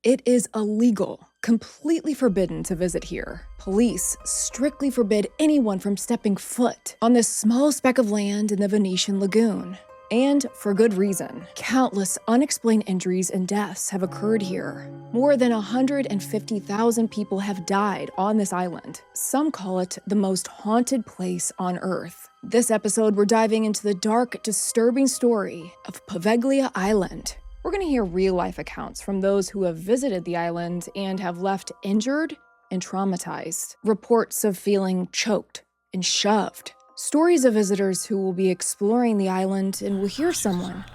It is illegal, completely forbidden to visit here. Police strictly forbid anyone from stepping foot on this small speck of land in the Venetian lagoon. And for good reason. Countless unexplained injuries and deaths have occurred here. More than 150,000 people have died on this island. Some call it the most haunted place on Earth. This episode, we're diving into the dark, disturbing story of Poveglia Island. We're going to hear real-life accounts from those who have visited the island and have left injured and traumatized. Reports of feeling choked and shoved. Stories of visitors who will be exploring the island and will hear someone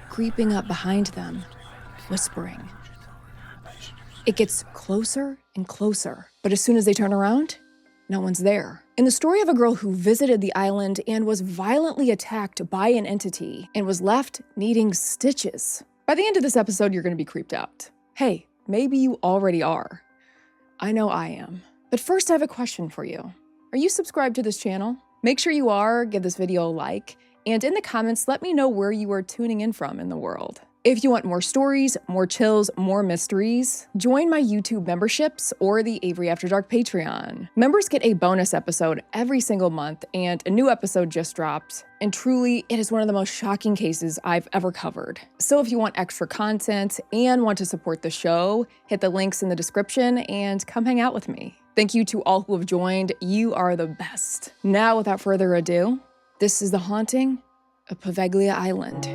creeping up behind them, whispering. It gets closer and closer, but as soon as they turn around, no one's there. And the story of a girl who visited the island and was violently attacked by an entity and was left needing stitches. By the end of this episode, you're going to be creeped out. Hey, maybe you already are. I know I am. But first, I have a question for you. Are you subscribed to this channel? Make sure you are, give this video a like, and in the comments, let me know where you are tuning in from in the world. If you want more stories, more chills, more mysteries, join my YouTube memberships or the Avery After Dark Patreon. Members get a bonus episode every single month, and a new episode just dropped. And truly, it is one of the most shocking cases I've ever covered. So if you want extra content and want to support the show, hit the links in the description and come hang out with me. Thank you to all who have joined. You are the best. Now, without further ado, this is the haunting of Poveglia Island.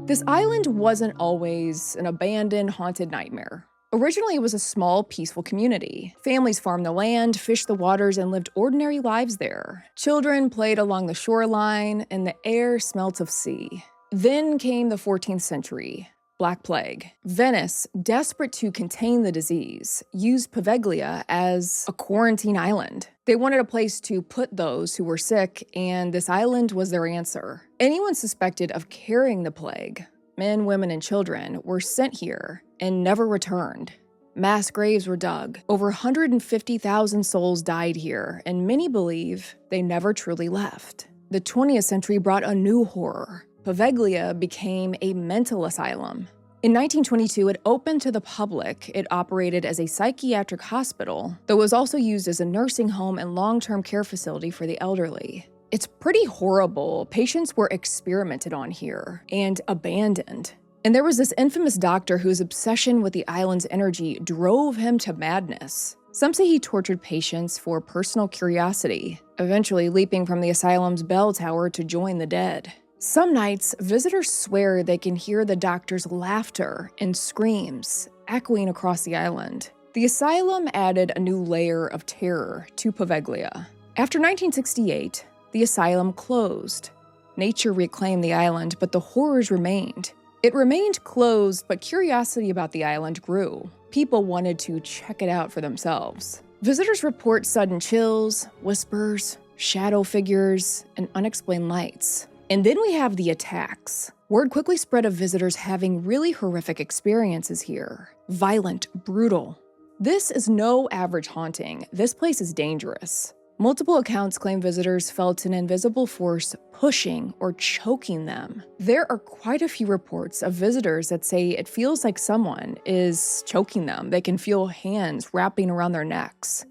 This island wasn't always an abandoned, haunted nightmare. Originally, it was a small, peaceful community. Families farmed the land, fished the waters, and lived ordinary lives there. Children played along the shoreline, and the air smelt of sea. Then came the 14th century. Black Plague. Venice, desperate to contain the disease, used Poveglia as a quarantine island. They wanted a place to put those who were sick, and this island was their answer. Anyone suspected of carrying the plague, men, women, and children, were sent here and never returned. Mass graves were dug. Over 150,000 souls died here, and many believe they never truly left. The 20th century brought a new horror. Poveglia became a mental asylum. In 1922, it opened to the public. It operated as a psychiatric hospital, though it was also used as a nursing home and long-term care facility for the elderly. It's pretty horrible. Patients were experimented on here and abandoned. And there was this infamous doctor whose obsession with the island's energy drove him to madness. Some say he tortured patients for personal curiosity, eventually leaping from the asylum's bell tower to join the dead. Some nights, visitors swear they can hear the doctor's laughter and screams echoing across the island. The asylum added a new layer of terror to Poveglia. After 1968, the asylum closed. Nature reclaimed the island, but the horrors remained. It remained closed, but curiosity about the island grew. People wanted to check it out for themselves. Visitors report sudden chills, whispers, shadow figures, and unexplained lights. And then we have the attacks. Word quickly spread of visitors having really horrific experiences here. Violent, brutal. This is no average haunting. This place is dangerous. Multiple accounts claim visitors felt an invisible force pushing or choking them. There are quite a few reports of visitors that say it feels like someone is choking them. They can feel hands wrapping around their necks.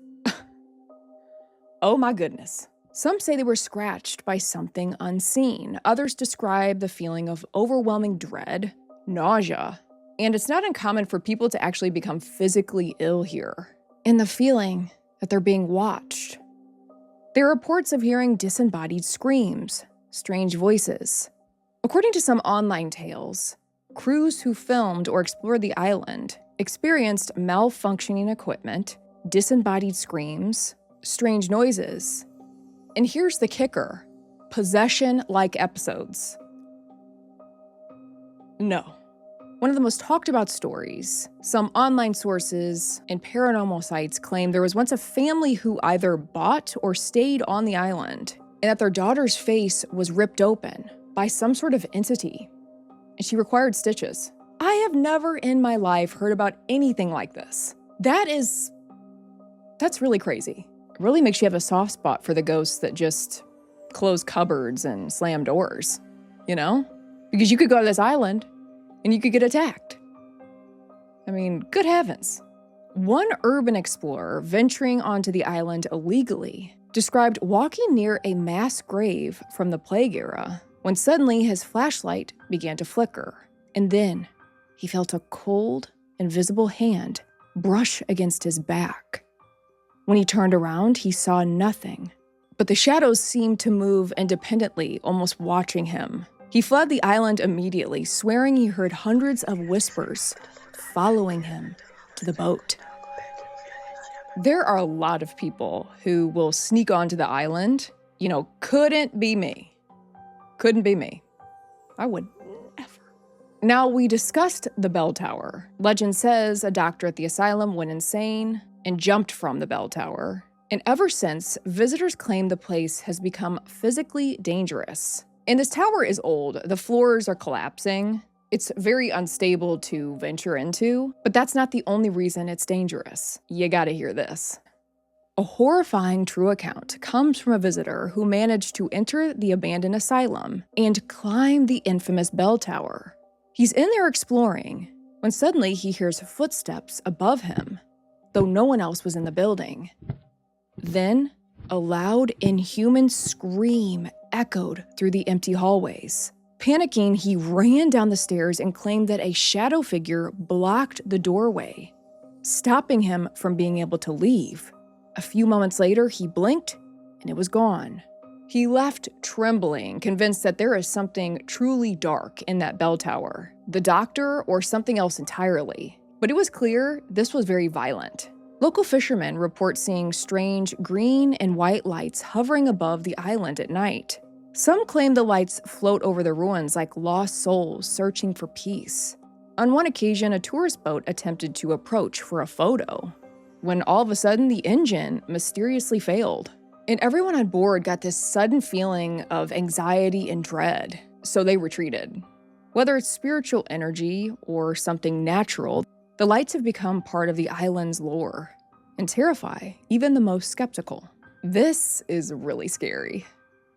Oh my goodness. Some say they were scratched by something unseen. Others describe the feeling of overwhelming dread, nausea, and it's not uncommon for people to actually become physically ill here. And the feeling that they're being watched. There are reports of hearing disembodied screams, strange voices. According to some online tales, crews who filmed or explored the island experienced malfunctioning equipment, disembodied screams, strange noises. And here's the kicker, possession-like episodes. No. One of the most talked about stories, some online sources and paranormal sites claim there was once a family who either bought or stayed on the island, and that their daughter's face was ripped open by some sort of entity, and she required stitches. I have never in my life heard about anything like this. That's really crazy. It really makes you have a soft spot for the ghosts that just close cupboards and slam doors, you know? Because you could go to this island and you could get attacked. I mean, good heavens. One urban explorer venturing onto the island illegally described walking near a mass grave from the plague era when suddenly his flashlight began to flicker, and then he felt a cold, invisible hand brush against his back. When he turned around, he saw nothing, but the shadows seemed to move independently, almost watching him. He fled the island immediately, swearing he heard hundreds of whispers following him to the boat. There are a lot of people who will sneak onto the island. Couldn't be me. Couldn't be me. I would never. Now, we discussed the bell tower. Legend says a doctor at the asylum went insane and jumped from the bell tower. And ever since, visitors claim the place has become physically dangerous. And this tower is old. The floors are collapsing. It's very unstable to venture into, but that's not the only reason it's dangerous. You gotta hear this. A horrifying true account comes from a visitor who managed to enter the abandoned asylum and climb the infamous bell tower. He's in there exploring when suddenly he hears footsteps above him, though no one else was in the building. Then, a loud, inhuman scream echoed through the empty hallways. Panicking, he ran down the stairs and claimed that a shadow figure blocked the doorway, stopping him from being able to leave. A few moments later, he blinked and it was gone. He left trembling, convinced that there is something truly dark in that bell tower, the doctor or something else entirely. But it was clear this was very violent. Local fishermen report seeing strange green and white lights hovering above the island at night. Some claim the lights float over the ruins like lost souls searching for peace. On one occasion, a tourist boat attempted to approach for a photo, when all of a sudden the engine mysteriously failed. And everyone on board got this sudden feeling of anxiety and dread, so they retreated. Whether it's spiritual energy or something natural, the lights have become part of the island's lore and terrify even the most skeptical. This is really scary.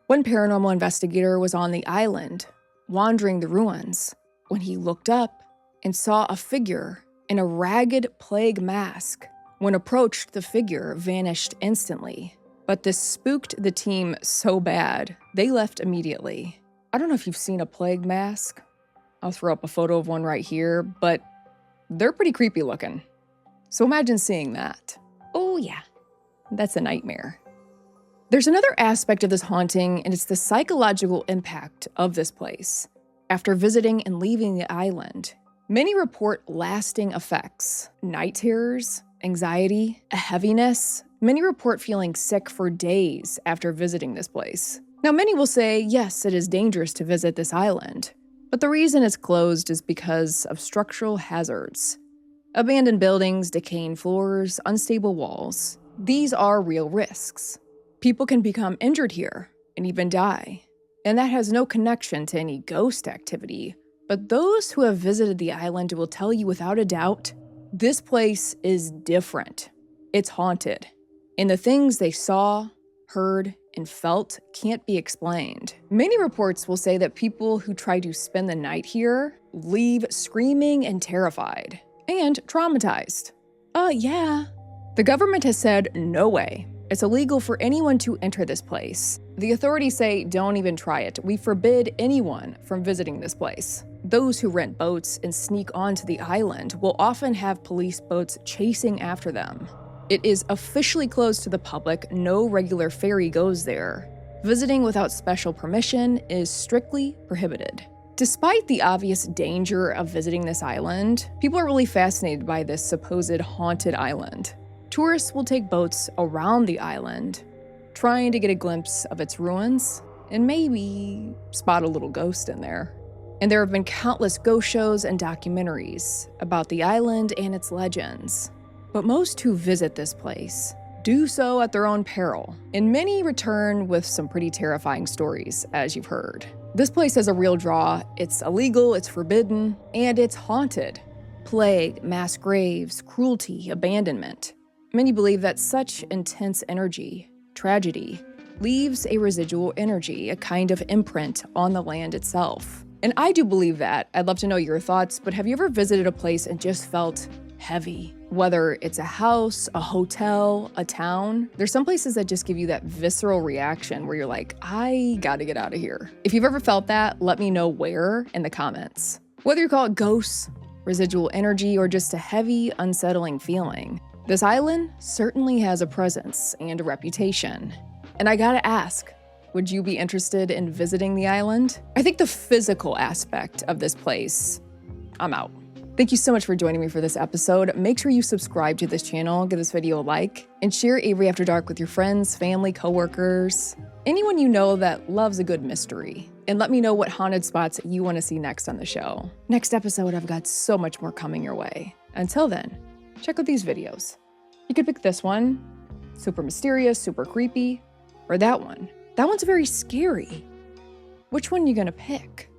One paranormal investigator was on the island, wandering the ruins, when he looked up and saw a figure in a ragged plague mask. When approached, the figure vanished instantly. But this spooked the team so bad, they left immediately. I don't know if you've seen a plague mask. I'll throw up a photo of one right here, but they're pretty creepy looking. So imagine seeing that. Oh yeah, that's a nightmare. There's another aspect of this haunting, and it's the psychological impact of this place. After visiting and leaving the island, many report lasting effects. Night terrors, anxiety, a heaviness. Many report feeling sick for days after visiting this place. Now, many will say, yes, it is dangerous to visit this island, but the reason it's closed is because of structural hazards. Abandoned buildings, decaying floors, unstable walls. These are real risks. People can become injured here and even die, and that has no connection to any ghost activity. But those who have visited the island will tell you without a doubt, this place is different. It's haunted, and the things they saw, heard, and felt can't be explained. Many reports will say that people who try to spend the night here leave screaming and terrified, and traumatized. Yeah. The government has said no way. It's illegal for anyone to enter this place. The authorities say don't even try it. We forbid anyone from visiting this place. Those who rent boats and sneak onto the island will often have police boats chasing after them. It is officially closed to the public. No regular ferry goes there. Visiting without special permission is strictly prohibited. Despite the obvious danger of visiting this island, people are really fascinated by this supposed haunted island. Tourists will take boats around the island, trying to get a glimpse of its ruins and maybe spot a little ghost in there. And there have been countless ghost shows and documentaries about the island and its legends. But most who visit this place do so at their own peril, and many return with some pretty terrifying stories, as you've heard. This place has a real draw. It's illegal, it's forbidden, and it's haunted. Plague, mass graves, cruelty, abandonment. Many believe that such intense energy, tragedy, leaves a residual energy, a kind of imprint on the land itself. And I do believe that. I'd love to know your thoughts, but have you ever visited a place and just felt heavy? Whether it's a house, a hotel, a town, there's some places that just give you that visceral reaction where you're like, I gotta get out of here. If you've ever felt that, let me know where in the comments. Whether you call it ghosts, residual energy, or just a heavy, unsettling feeling, this island certainly has a presence and a reputation. And I gotta ask, would you be interested in visiting the island? I think the physical aspect of this place, I'm out. Thank you so much for joining me for this episode. Make sure you subscribe to this channel, give this video a like, and share Avery After Dark with your friends, family, coworkers, anyone you know that loves a good mystery. And let me know what haunted spots you want to see next on the show. Next episode, I've got so much more coming your way. Until then, check out these videos. You could pick this one, super mysterious, super creepy, or that one. That one's very scary. Which one are you gonna pick?